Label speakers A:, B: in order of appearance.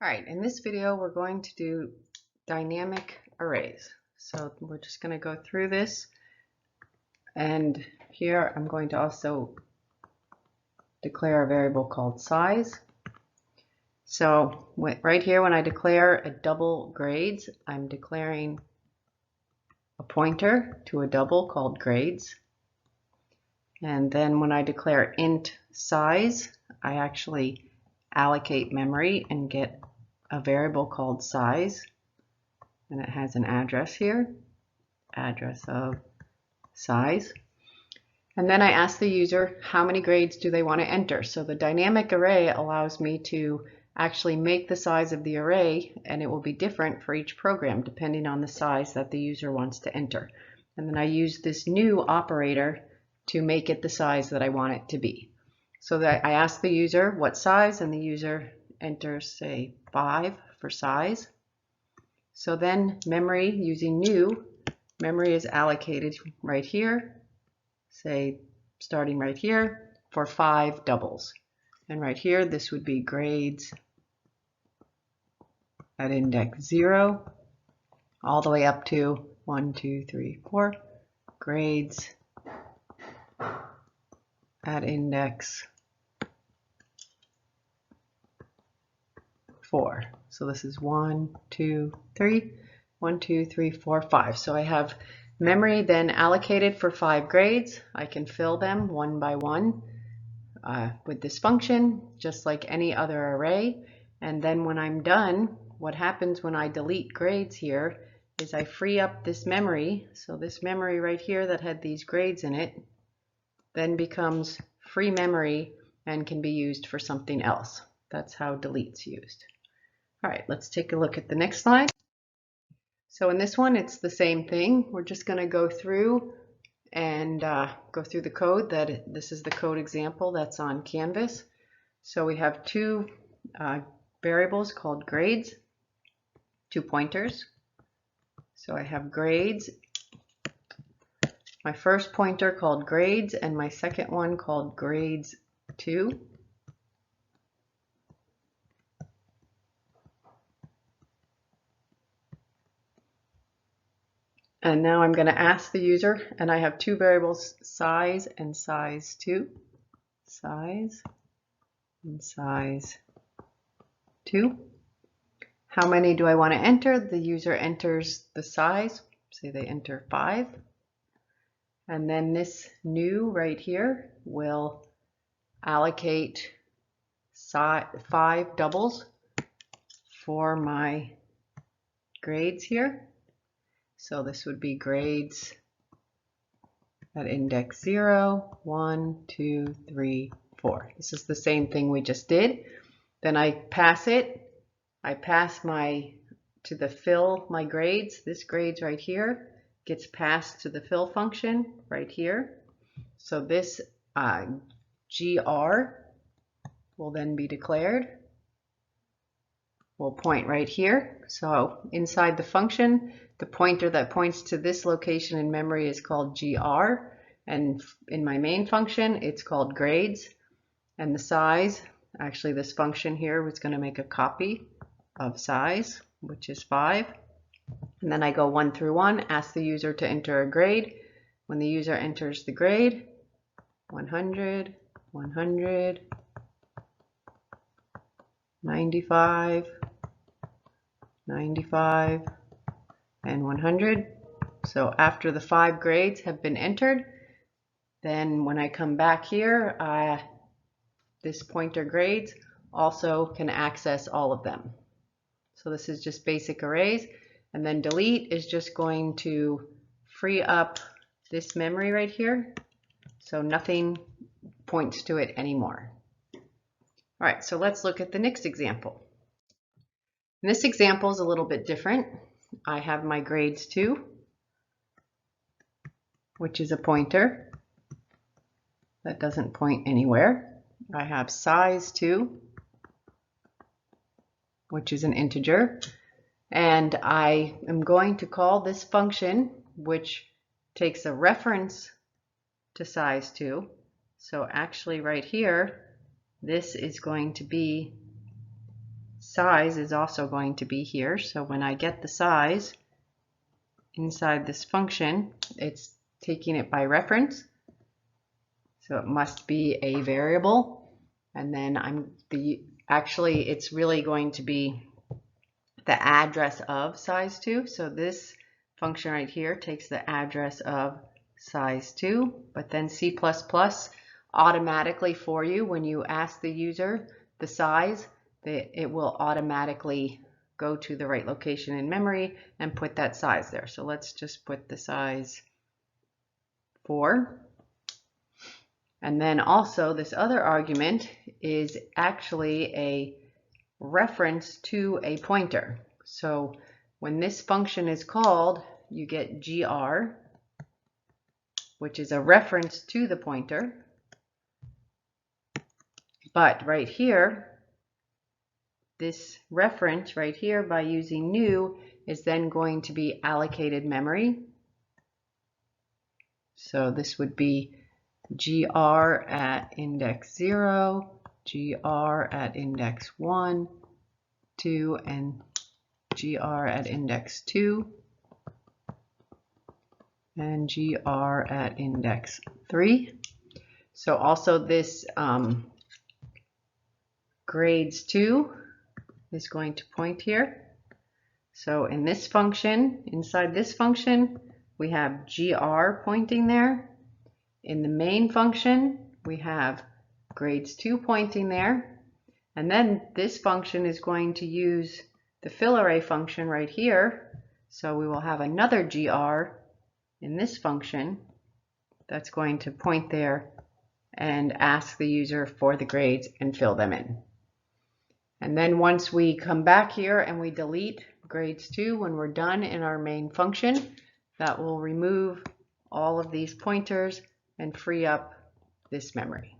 A: All right, in this video, we're going to do dynamic arrays. So we're just going to go through this. And here I'm going to also declare a variable called size. So right here, when I declare a double grades, I'm declaring a pointer to a double called grades. And then when I declare int size, I actually allocate memory and get a variable called size, and it has an address here, address of size. And then I ask the user how many grades do they want to enter. So the dynamic array allows me to actually make the size of the array, and it will be different for each program depending on the size that the user wants to enter. And then I use this new operator to make it the size that I want it to be. So that I ask the user what size, and the user enters, say, 5 for size. So then memory, using new, memory is allocated right here, say starting right here, for 5 doubles. And right here, this would be grades at index 0, all the way up to 1, 2, 3, 4, grades at index 4. So this is 1, 2, 3, 1, 2, 3, 4, 5. So I have memory then allocated for 5 grades. I can fill them one by one with this function, just like any other array. And then when I'm done, what happens when I delete grades here is I free up this memory. So this memory right here that had these grades in it then becomes free memory and can be used for something else. That's how delete's used. All right, let's take a look at the next slide. So in this one, it's the same thing. We're just going to go through and go through the code. This is the code example that's on Canvas. So we have two variables called grades, 2 pointers. So I have grades, my first pointer called grades, and my second one called grades 2. And now I'm going to ask the user, and I have 2 variables, size and size 2. Size and size 2. How many do I want to enter? The user enters the size. Say they enter 5. And then this new right here will allocate 5 doubles for my grades here. So this would be grades at index 0, 1, 2, 3, 4. This is the same thing we just did. Then I pass it. I pass to the fill my grades. This grades right here gets passed to the fill function right here. So this GR will then be declared. We'll point right here. So inside the function, the pointer that points to this location in memory is called GR, and in my main function it's called grades. And the size, actually this function here was going to make a copy of size, which is 5. And then I go 1 through 1, ask the user to enter a grade. When the user enters the grade, 100, 100, 95, 95, and 100. So after the 5 grades have been entered, then when I come back here, this pointer grades also can access all of them. So this is just basic arrays. And then delete is just going to free up this memory right here, so nothing points to it anymore. All right, so let's look at the next example. And this example is a little bit different. I have my grades 2, which is a pointer that doesn't point anywhere. I have size 2, which is an integer. And I am going to call this function, which takes a reference to size 2. So actually right here, this is going to be size is also going to be here. So when I get the size inside this function, it's taking it by reference. So it must be a variable. And then actually it's really going to be the address of size2. So this function right here takes the address of size2, but then C++ automatically for you, when you ask the user the size, it will automatically go to the right location in memory and put that size there. So let's just put the size 4. And then also this other argument is actually a reference to a pointer. So when this function is called, you get gr, which is a reference to the pointer. But right here, this reference right here, by using new, is then going to be allocated memory. So this would be gr at index 0, gr at index 1, 2, and gr at index 2, and gr at index 3. So also this grades2 is going to point here. So in this function, inside this function, we have gr pointing there. In the main function, we have grades2 pointing there. And then this function is going to use the fill array function right here. So we will have another gr in this function that's going to point there and ask the user for the grades and fill them in. And then once we come back here and we delete grades2 when we're done in our main function, that will remove all of these pointers and free up this memory.